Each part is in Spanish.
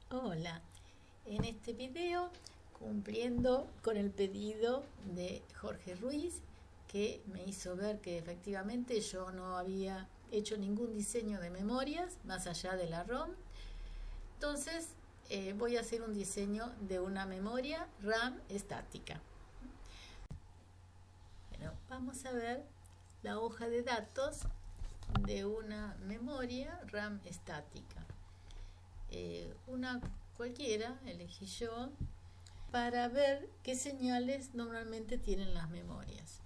Hola, en este video cumpliendo con el pedido de Jorge Ruiz, que me hizo ver que efectivamente yo no había hecho ningún diseño de memorias más allá de la ROM. Entonces voy a hacer un diseño de una memoria RAM estática. Bueno, vamos a ver la hoja de datos de una memoria RAM estática. Una cualquiera elegí yo para ver qué señales normalmente tienen las memorias.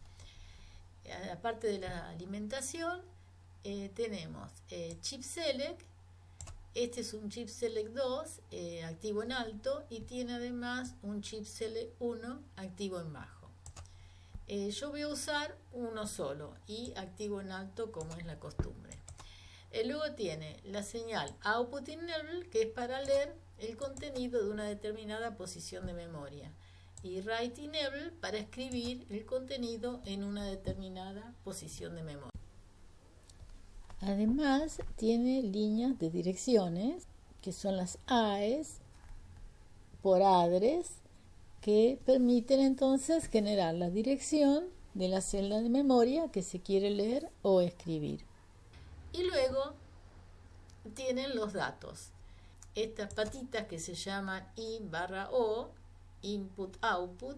Aparte de la alimentación, tenemos chip select. Este es un chip select 2 activo en alto y tiene además un chip select 1 activo en bajo. Yo voy a usar uno solo y activo en alto como es la costumbre. Luego tiene la señal output enable, que es para leer el contenido de una determinada posición de memoria, y write enable para escribir el contenido en una determinada posición de memoria. Además tiene líneas de direcciones que son las AES por address, que permiten entonces generar la dirección de la celda de memoria que se quiere leer o escribir. Y luego tienen los datos. Estas patitas que se llaman I/O, input-output,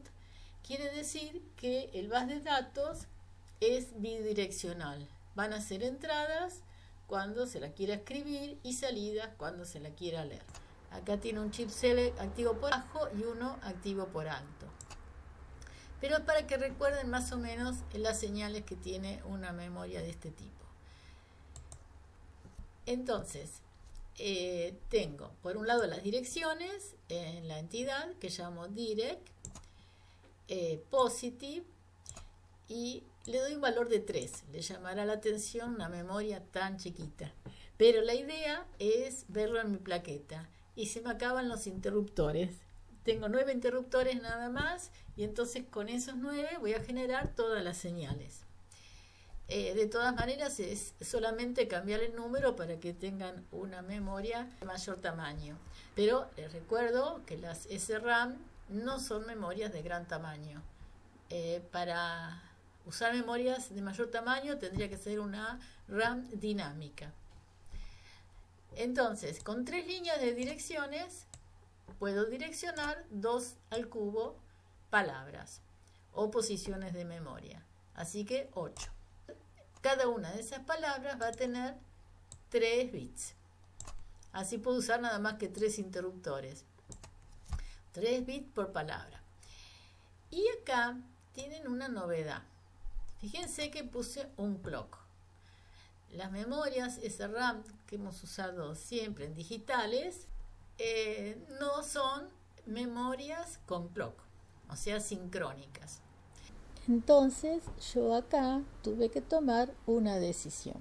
quiere decir que el bus de datos es bidireccional. Van a ser entradas cuando se la quiera escribir y salidas cuando se la quiera leer. Acá tiene un chip select activo por bajo y uno activo por alto. Pero para que recuerden más o menos las señales que tiene una memoria de este tipo. Entonces, tengo por un lado las direcciones en la entidad que llamo direct, positive, y le doy un valor de 3. Le llamará la atención una memoria tan chiquita. Pero la idea es verlo en mi plaqueta. Y se me acaban los interruptores. Tengo 9 interruptores nada más. Y entonces con esos 9 voy a generar todas las señales. De todas maneras es solamente cambiar el número para que tengan una memoria de mayor tamaño. Pero les recuerdo que las SRAM no son memorias de gran tamaño. Para usar memorias de mayor tamaño tendría que ser una RAM dinámica. Entonces, con 3 líneas de direcciones puedo direccionar 2 al cubo palabras o posiciones de memoria. Así que 8. Cada una de esas palabras va a tener 3 bits. Así puedo usar nada más que 3 interruptores. 3 bits por palabra. Y acá tienen una novedad. Fíjense que puse un clock. Las memorias SRAM que hemos usado siempre en digitales no son memorias con clock, o sea, sincrónicas. Entonces yo acá tuve que tomar una decisión.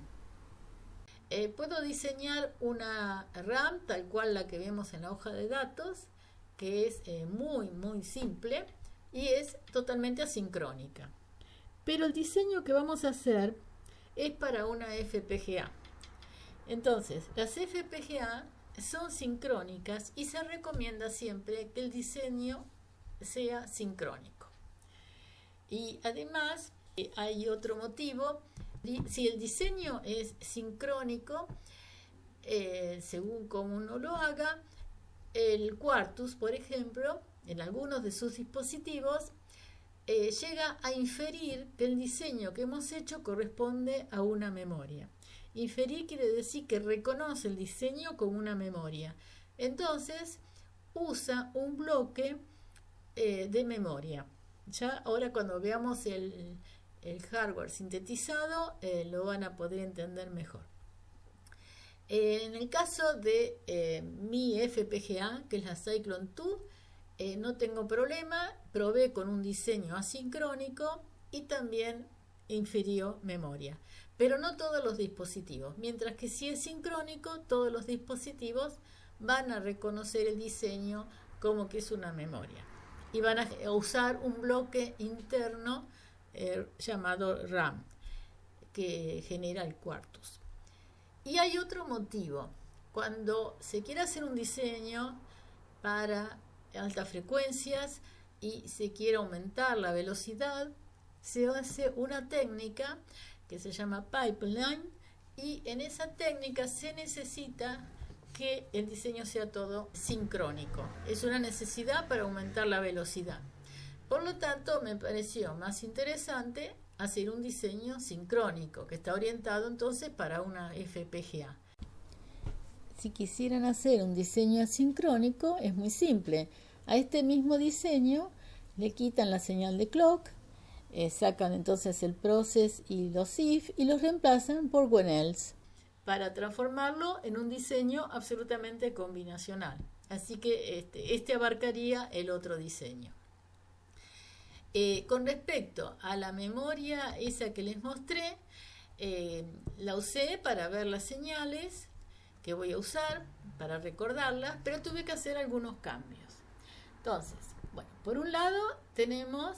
Puedo diseñar una RAM tal cual la que vemos en la hoja de datos, que es muy simple y es totalmente asincrónica. Pero el diseño que vamos a hacer es para una FPGA. Entonces, las FPGA son sincrónicas y se recomienda siempre que el diseño sea sincrónico. Y además hay otro motivo. Si el diseño es sincrónico, según como uno lo haga, el Quartus, por ejemplo, en algunos de sus dispositivos, llega a inferir que el diseño que hemos hecho corresponde a una memoria. Inferir quiere decir que reconoce el diseño como una memoria. Entonces, usa un bloque de memoria. Ya ahora cuando veamos el hardware sintetizado, lo van a poder entender mejor. En el caso de mi FPGA, que es la Cyclone 2, no tengo problema, probé con un diseño asincrónico y también infirió memoria. Pero no todos los dispositivos, mientras que si es sincrónico, todos los dispositivos van a reconocer el diseño como que es una memoria. Y van a usar un bloque interno llamado RAM, que genera el Quartus. Y hay otro motivo. cuando se quiere hacer un diseño para altas frecuencias y se quiere aumentar la velocidad, se hace una técnica que se llama pipeline, y en esa técnica se necesita que el diseño sea todo sincrónico. Es una necesidad para aumentar la velocidad. Por lo tanto, me pareció más interesante hacer un diseño sincrónico, que está orientado entonces para una FPGA. Si quisieran hacer un diseño asincrónico, es muy simple. A este mismo diseño le quitan la señal de clock, sacan entonces el process y los if y los reemplazan por when else para transformarlo en un diseño absolutamente combinacional. Así que este abarcaría el otro diseño. Con respecto a la memoria esa que les mostré, la usé para ver las señales que voy a usar, para recordarlas, pero tuve que hacer algunos cambios. Entonces, bueno, por un lado tenemos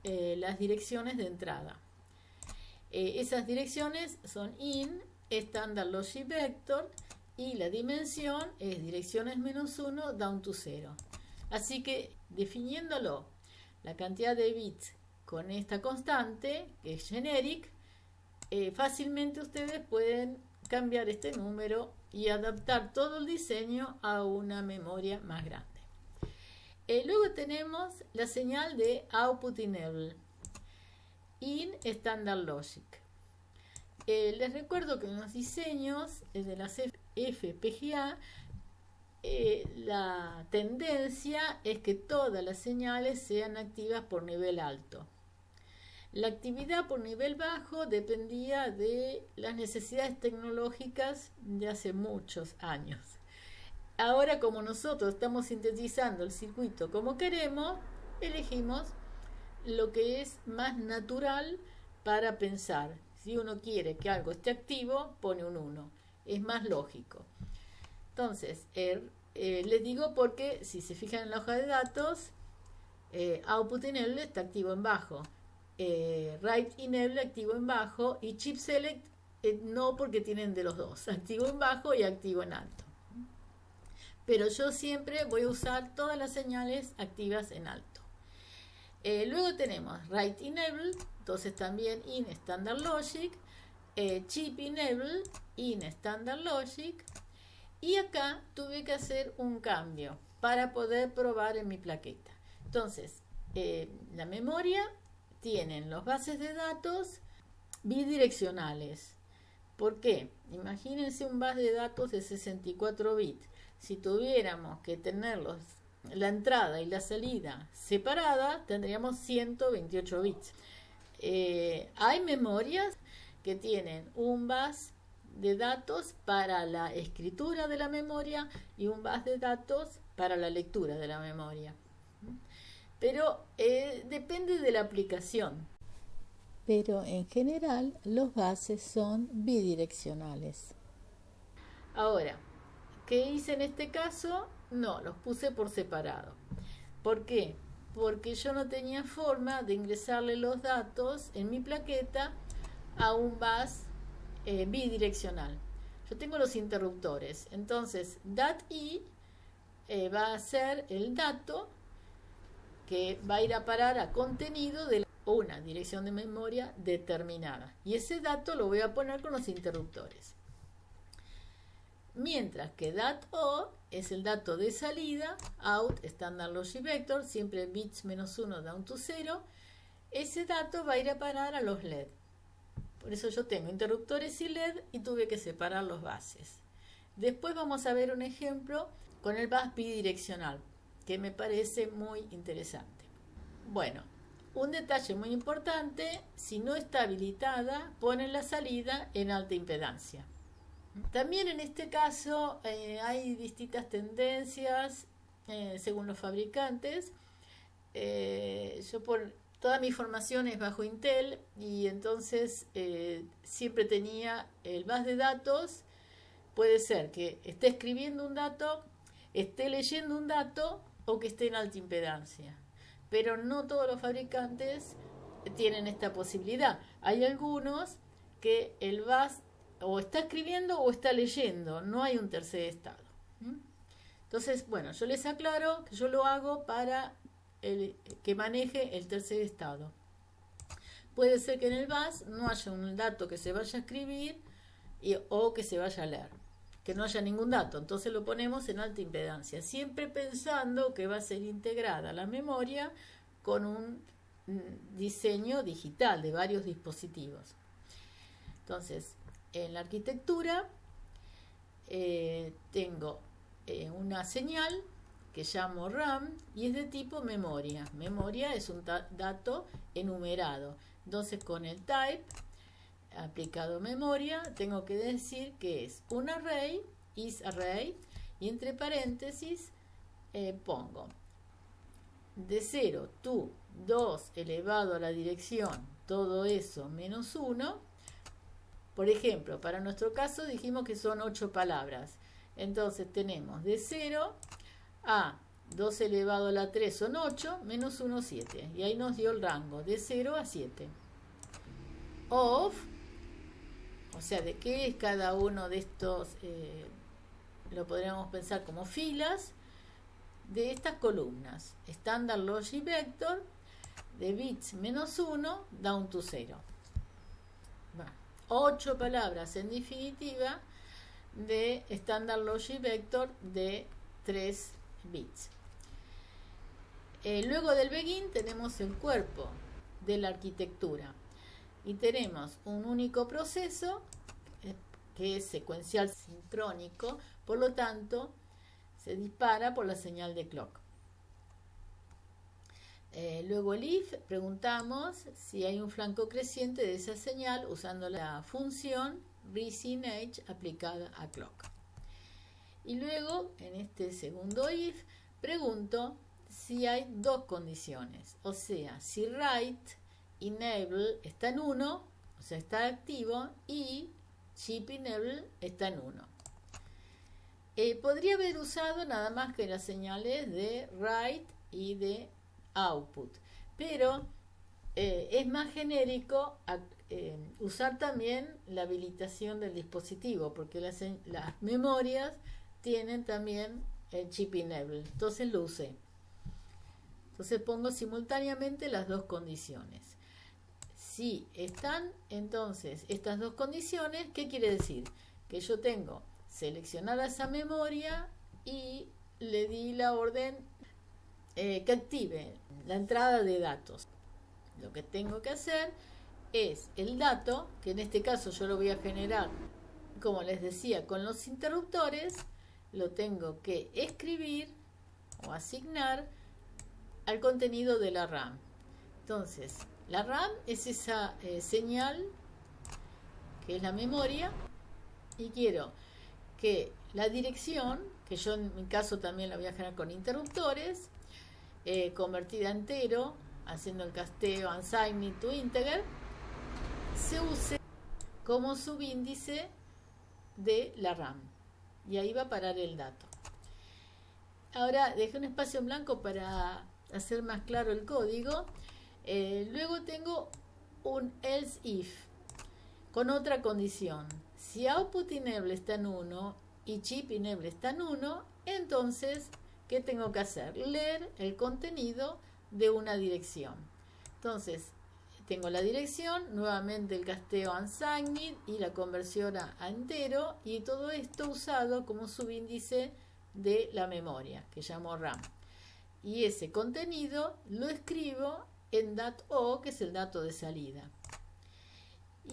las direcciones de entrada. Esas direcciones son in, Standard Logic Vector, y la dimensión es direcciones -1 down to 0. Así que definiéndolo, la cantidad de bits con esta constante, que es generic, fácilmente ustedes pueden cambiar este número y adaptar todo el diseño a una memoria más grande. Luego tenemos la señal de Output Enable, in Standard Logic. Les recuerdo que en los diseños de las FPGA la tendencia es que todas las señales sean activas por nivel alto. La actividad por nivel bajo dependía de las necesidades tecnológicas de hace muchos años. Ahora, como nosotros estamos sintetizando el circuito como queremos, elegimos lo que es más natural para pensar. Si uno quiere que algo esté activo, pone un 1. Es más lógico. Entonces, les digo porque si se fijan en la hoja de datos, Output Enable está activo en bajo, Write Enable activo en bajo, y Chip Select no, porque tienen de los dos, activo en bajo y activo en alto. Pero yo siempre voy a usar todas las señales activas en alto. Luego tenemos Write Enable, entonces también in Standard Logic, Chip Enable, in Standard Logic, y acá tuve que hacer un cambio para poder probar en mi plaqueta. Entonces, la memoria tienen los bases de datos bidireccionales. ¿Por qué? Imagínense un base de datos de 64 bits. Si tuviéramos que tenerlos, la entrada y la salida separadas, tendríamos 128 bits. Hay memorias que tienen un bus de datos para la escritura de la memoria y un bus de datos para la lectura de la memoria. Pero depende de la aplicación. Pero en general los buses son bidireccionales. Ahora, ¿qué hice en este caso? No, los puse por separado. ¿Por qué? Porque yo no tenía forma de ingresarle los datos en mi plaqueta a un bus bidireccional. Yo tengo los interruptores. Entonces, DAT-I va a ser el dato que va a ir a parar a contenido de una dirección de memoria determinada. Y ese dato lo voy a poner con los interruptores. Mientras que DAT-O es el dato de salida, out, Standard Logic Vector, siempre bits -1 down to 0. Ese dato va a ir a parar a los LED. Por eso yo tengo interruptores y LED y tuve que separar los buses. Después vamos a ver un ejemplo con el bus bidireccional, que me parece muy interesante. Bueno, un detalle muy importante: si no está habilitada, ponen la salida en alta impedancia. También en este caso hay distintas tendencias según los fabricantes. Toda mi formación es bajo Intel y entonces siempre tenía el bus de datos. Puede ser que esté escribiendo un dato, esté leyendo un dato o que esté en alta impedancia. Pero no todos los fabricantes tienen esta posibilidad. Hay algunos que el bus o está escribiendo o está leyendo, no hay un tercer estado. Entonces, bueno, yo les aclaro que yo lo hago para que maneje el tercer estado. Puede ser que en el bus no haya un dato que se vaya a escribir o que se vaya a leer, que no haya ningún dato, entonces lo ponemos en alta impedancia, siempre pensando que va a ser integrada la memoria con un diseño digital de varios dispositivos. Entonces, en la arquitectura tengo una señal que llamo RAM y es de tipo memoria. Memoria es un dato enumerado. Entonces, con el type aplicado memoria, tengo que decir que es un array, is array, y entre paréntesis pongo de 0 to 2 elevado a la dirección, todo eso menos 1. Por ejemplo, para nuestro caso dijimos que son 8 palabras. Entonces tenemos de 0 a 2 elevado a la 3 son 8, menos 1, 7. Y ahí nos dio el rango, de 0 a 7. Of, o sea, de qué es cada uno de estos, lo podríamos pensar como filas, de estas columnas. Standard Logic Vector, de bits menos 1, down to 0. Bueno, 8 palabras en definitiva de Standard Logic Vector de 3 bits. Luego del begin tenemos el cuerpo de la arquitectura y tenemos un único proceso que es secuencial sincrónico, por lo tanto se dispara por la señal de clock. Luego el if, preguntamos si hay un flanco creciente de esa señal usando la función rising age aplicada a clock. Y luego en este segundo if pregunto si hay dos condiciones, o sea, si write enable está en 1, o sea, está activo, y chip enable está en 1. Podría haber usado nada más que las señales de write y de output, pero es más genérico usar también la habilitación del dispositivo, porque las memorias tienen también el chip enable, entonces lo usé. Entonces pongo simultáneamente las dos condiciones. Si están entonces estas dos condiciones, ¿qué quiere decir? Que yo tengo seleccionada esa memoria y le di la orden que active la entrada de datos. Lo que tengo que hacer es el dato, que en este caso yo lo voy a generar, como les decía, con los interruptores, lo tengo que escribir o asignar al contenido de la RAM. Entonces, la RAM es esa señal que es la memoria, y quiero que la dirección, que yo en mi caso también la voy a generar con interruptores, convertida a entero, haciendo el casteo unsigned to integer, se use como subíndice de la RAM. Y ahí va a parar el dato. Ahora dejé un espacio en blanco para hacer más claro el código. Luego tengo un else if con otra condición. Si output enable está en 1 y chip enable está en 1, entonces, ¿qué tengo que hacer? Leer el contenido de una dirección. Entonces, tengo la dirección, nuevamente el casteo unsigned y la conversión a entero, y todo esto usado como subíndice de la memoria, que llamo RAM. Y ese contenido lo escribo en .o, que es el dato de salida.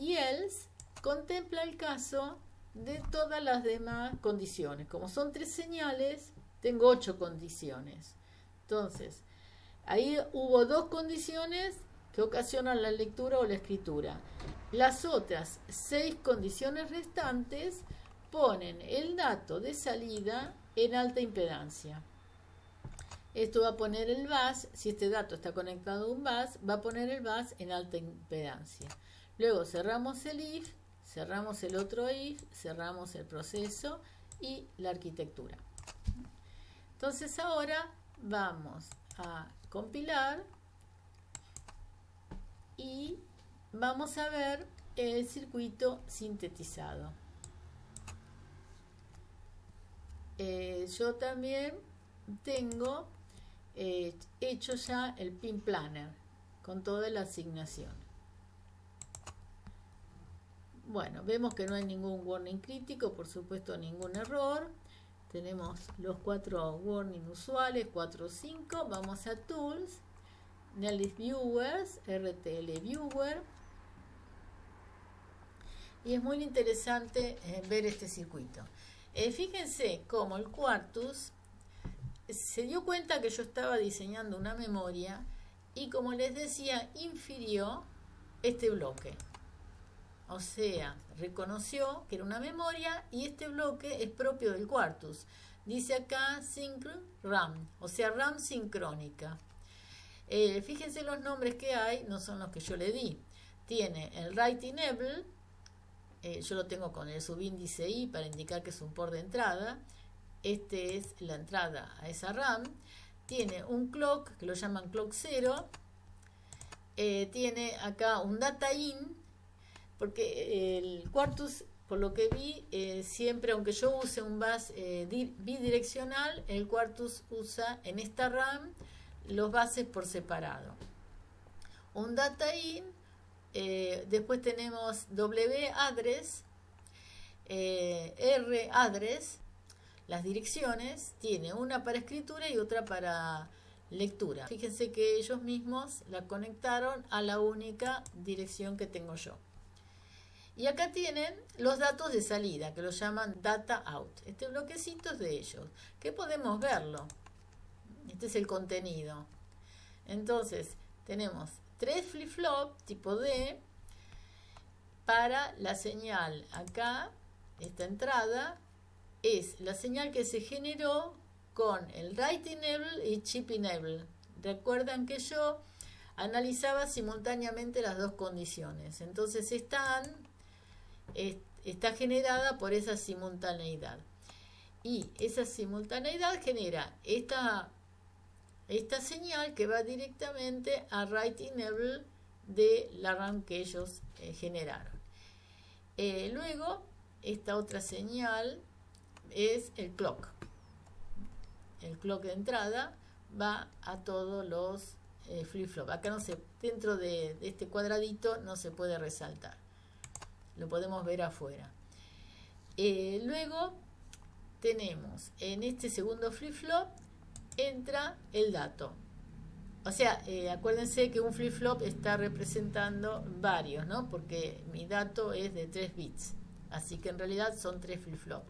Y else contempla el caso de todas las demás condiciones. Como son 3 señales, tengo 8 condiciones. Entonces, ahí hubo 2 condiciones que ocasionan la lectura o la escritura. Las otras 6 condiciones restantes ponen el dato de salida en alta impedancia. Esto va a poner el bus, si este dato está conectado a un bus, va a poner el bus en alta impedancia. Luego cerramos el if, cerramos el otro if, cerramos el proceso y la arquitectura. Entonces ahora vamos a compilar y vamos a ver el circuito sintetizado. Yo también tengo hecho ya el pin planner con toda la asignación. Bueno, vemos que no hay ningún warning crítico, por supuesto ningún error. Tenemos los 4 warning usuales, 4 o 5. Vamos a Tools, Nellis Viewers, RTL Viewer. Y es muy interesante ver este circuito. Fíjense cómo el Quartus se dio cuenta que yo estaba diseñando una memoria y, como les decía, infirió este bloque. O sea, reconoció que era una memoria y este bloque es propio del Quartus. Dice acá Sync RAM, o sea, RAM sincrónica. Fíjense los nombres que hay, no son los que yo le di. Tiene el Write Enable, yo lo tengo con el subíndice I para indicar que es un port de entrada. Este es la entrada a esa RAM. Tiene un clock, que lo llaman clock 0. Tiene acá un data in, porque el Quartus, por lo que vi, siempre, aunque yo use un bus bidireccional, el Quartus usa en esta RAM los buses por separado. Un data in, después tenemos W address, R address, las direcciones, tiene una para escritura y otra para lectura. Fíjense que ellos mismos la conectaron a la única dirección que tengo yo. Y acá tienen los datos de salida, que los llaman data out. Este bloquecito es de ellos, que podemos verlo. Este es el contenido. Entonces, tenemos 3 flip-flop tipo D para la señal. Acá, esta entrada, es la señal que se generó con el Write Enable y Chip Enable. Recuerdan que yo analizaba simultáneamente las dos condiciones. Entonces, está generada por esa simultaneidad. Y esa simultaneidad genera esta señal que va directamente a Write Enable de la RAM que ellos generaron. Luego, esta otra señal es el clock. El clock de entrada va a todos los flip-flop. Acá no se, dentro de este cuadradito no se puede resaltar. Lo podemos ver afuera. Luego tenemos en este segundo flip-flop entra el dato. O sea, acuérdense que un flip-flop está representando varios, ¿no? Porque mi dato es de 3 bits. Así que en realidad son 3 flip-flop.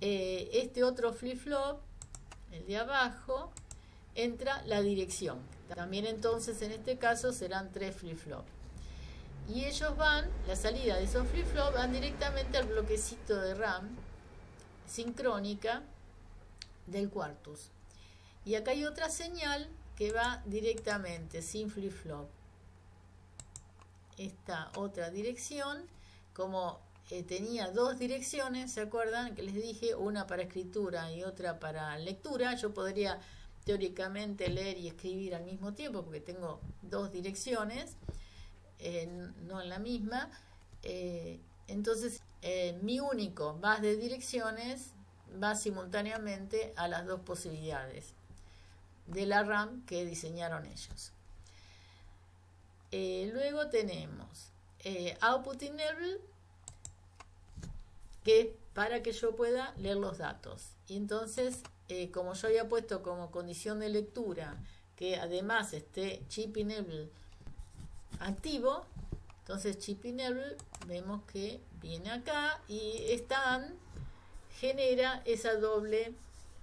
Este otro flip-flop, el de abajo, entra la dirección. También entonces en este caso serán 3 flip-flop. Y ellos van, la salida de esos flip-flop van directamente al bloquecito de RAM sincrónica del Quartus. Y acá hay otra señal que va directamente, sin flip-flop. Esta otra dirección, como tenía 2 direcciones, ¿se acuerdan? Que les dije, una para escritura y otra para lectura. Yo podría teóricamente leer y escribir al mismo tiempo porque tengo 2 direcciones, no en la misma. Entonces, mi único bus de direcciones va simultáneamente a las 2 posibilidades de la RAM que diseñaron ellos. Luego tenemos Output Enable, que es para que yo pueda leer los datos. Y entonces, como yo había puesto como condición de lectura que además esté Chip Enable activo, entonces Chip Enable vemos que viene acá y genera esa doble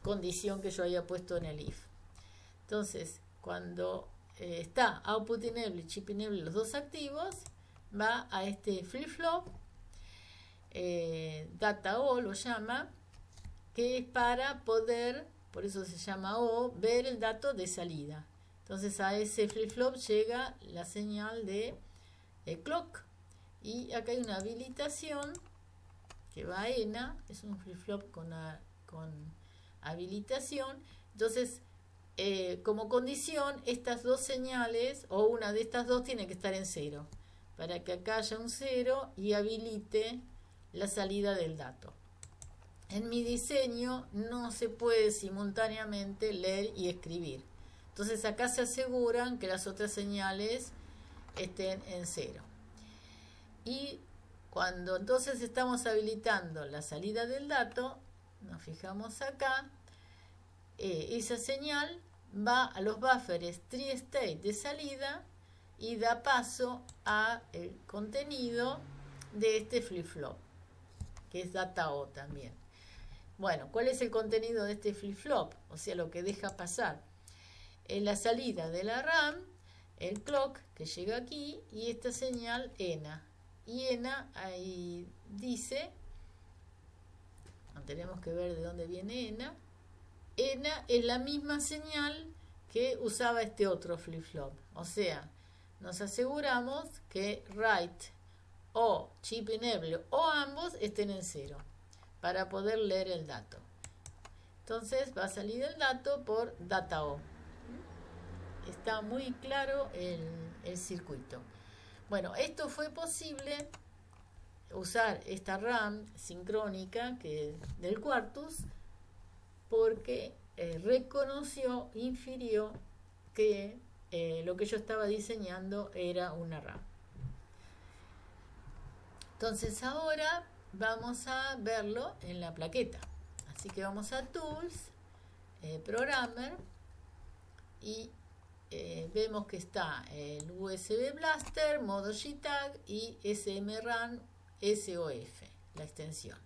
condición que yo había puesto en el if. Entonces, cuando está Output Enable y Chip Enable los dos activos, va a este flip-flop, Data O lo llama, que es para poder, por eso se llama O, ver el dato de salida. Entonces a ese flip-flop llega la señal de clock. Y acá hay una habilitación que va a ENA, es un flip-flop con habilitación. Entonces, como condición, estas 2 señales, o una de estas 2, tiene que estar en 0. para que acá haya un 0 y habilite la salida del dato. En mi diseño no se puede simultáneamente leer y escribir. Entonces acá se aseguran que las otras señales estén en 0. Y cuando entonces estamos habilitando la salida del dato, nos fijamos acá, esa señal va a los buffers TreeState de salida y da paso al contenido de este flip-flop, que es data O también. Bueno, ¿cuál es el contenido de este flip-flop? O sea, lo que deja pasar. En la salida de la RAM, el clock que llega aquí y esta señal ENA. Y ENA ahí dice, tenemos que ver de dónde viene ENA. ENA es la misma señal que usaba este otro flip-flop. O sea, nos aseguramos que write o chip enable o ambos estén en 0 para poder leer el dato. Entonces va a salir el dato por data O. Está muy claro el circuito. Bueno, esto fue posible usar esta RAM sincrónica del Quartus porque reconoció, infirió que lo que yo estaba diseñando era una RAM. Entonces ahora vamos a verlo en la plaqueta. Así que vamos a Tools, Programmer y vemos que está el USB Blaster, modo JTAG y SMRAM SOF, la extensión.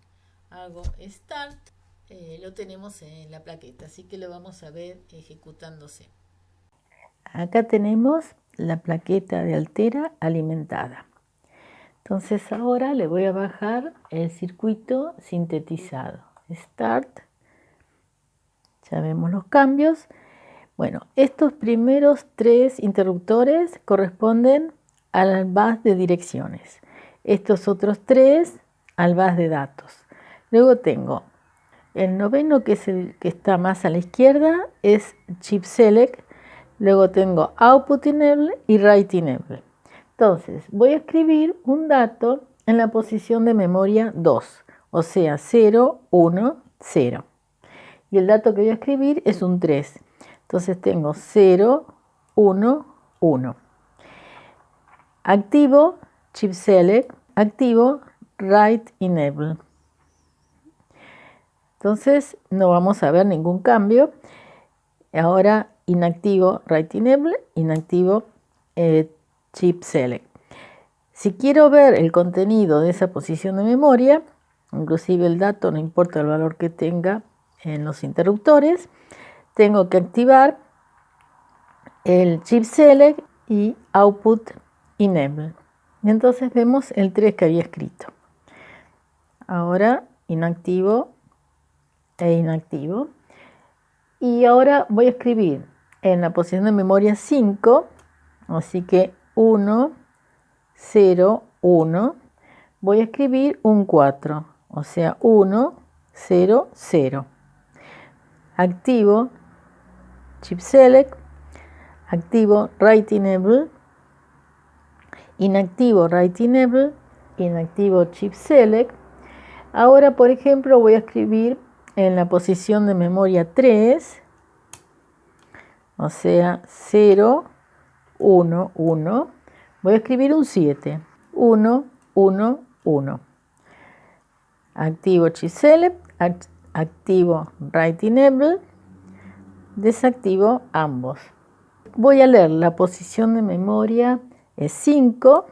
Hago Start, lo tenemos en la plaqueta, así que lo vamos a ver ejecutándose. Acá tenemos la plaqueta de Altera alimentada. Entonces ahora le voy a bajar el circuito sintetizado. Start, ya vemos los cambios. Bueno, estos primeros 3 interruptores corresponden al bus de direcciones. Estos otros 3 al bus de datos. Luego tengo el noveno, que es el que está más a la izquierda, es Chip Select. Luego tengo Output Enable y Write Enable. Entonces, voy a escribir un dato en la posición de memoria 2, o sea, 0, 1, 0. Y el dato que voy a escribir es un 3. Entonces tengo 0, 1, 1. Activo Chip Select, activo Write Enable. Entonces no vamos a ver ningún cambio. Ahora inactivo Write Enable, inactivo Chip Select. Si quiero ver el contenido de esa posición de memoria, inclusive el dato, no importa el valor que tenga en los interruptores, tengo que activar el Chip Select y Output Enable. Y entonces vemos el 3 que había escrito. Ahora inactivo e inactivo. Y ahora voy a escribir en la posición de memoria 5, así que 1, 0, 1. Voy a escribir un 4, o sea, 1, 0, 0. Activo Chip Select, activo Write Enable, inactivo Write Enable, inactivo Chip Select. Ahora, por ejemplo, voy a escribir en la posición de memoria 3, o sea, 0, 1, 1. Voy a escribir un 7, 1, 1, 1. Activo Chip Select, activo Write Enable, desactivo ambos. Voy a leer la posición de memoria es 5,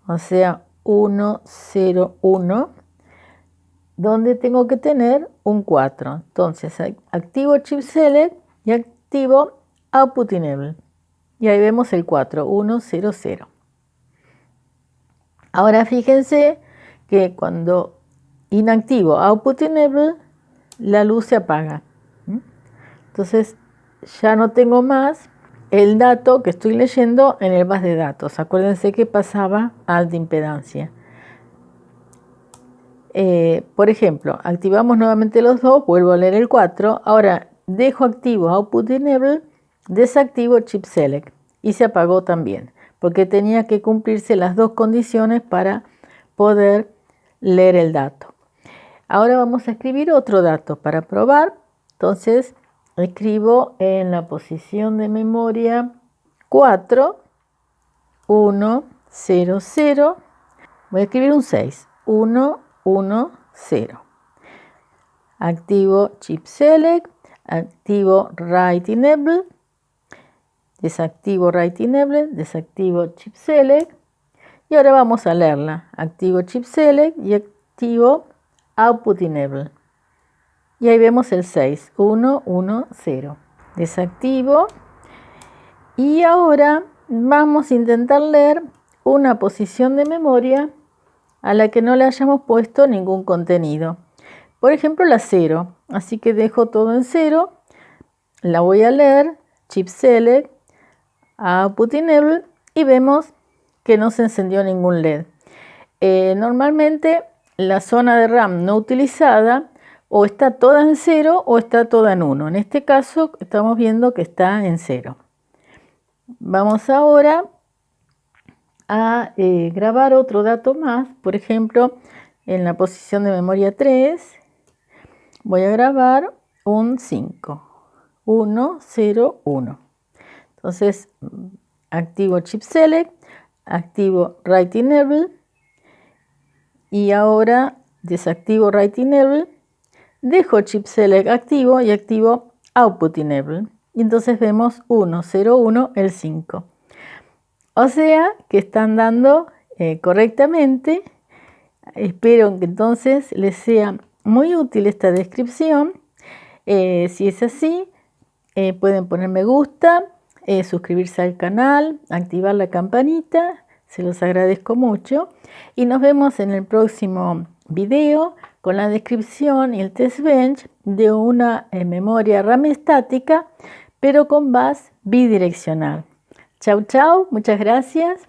o sea, 1, 0, 1, donde tengo que tener un 4. Entonces, activo Chip Select y activo Output Enable. Y ahí vemos el 4, 1, 0, 0. Ahora fíjense que cuando inactivo Output Enable, la luz se apaga. Entonces, ya no tengo más el dato que estoy leyendo en el bus de datos. Acuérdense que pasaba a alta impedancia. Por ejemplo, activamos nuevamente los dos, vuelvo a leer el 4. Ahora dejo activo Output Enable, desactivo Chip Select y se apagó también. porque tenía que cumplirse las dos condiciones para poder leer el dato. Ahora vamos a escribir otro dato para probar. Entonces escribo en la posición de memoria 4, 1, 0, 0. Voy a escribir un 6, 1, 1, 0. Activo Chip Select, activo Write Enable, desactivo Write Enable, desactivo Chip Select. Y ahora vamos a leerla. Activo Chip Select y activo Output Enable. Y ahí vemos el 6, 1, 1, 0. Desactivo. Y ahora vamos a intentar leer una posición de memoria a la que no le hayamos puesto ningún contenido. Por ejemplo, la 0. Así que dejo todo en 0. La voy a leer. Chip Select, Output Enable. Y vemos que no se encendió ningún LED. Normalmente la zona de RAM no utilizada o está toda en 0 o está toda en 1. En este caso estamos viendo que está en 0. Vamos ahora a grabar otro dato más. Por ejemplo, en la posición de memoria 3 voy a grabar un 5. 1, 0, 1. Entonces activo Chip Select, activo Write Enable y ahora desactivo Write Enable, dejo Chip Select activo y activo Output Enable. Y entonces vemos 1, 0, 1, el 5. O sea que están dando correctamente. Espero que entonces les sea muy útil esta descripción. Si es así, pueden poner me gusta, suscribirse al canal, activar la campanita. Se los agradezco mucho. Y nos vemos en el próximo video con la descripción y el test bench de una memoria RAM estática, pero con bus bidireccional. Chau, chau, muchas gracias.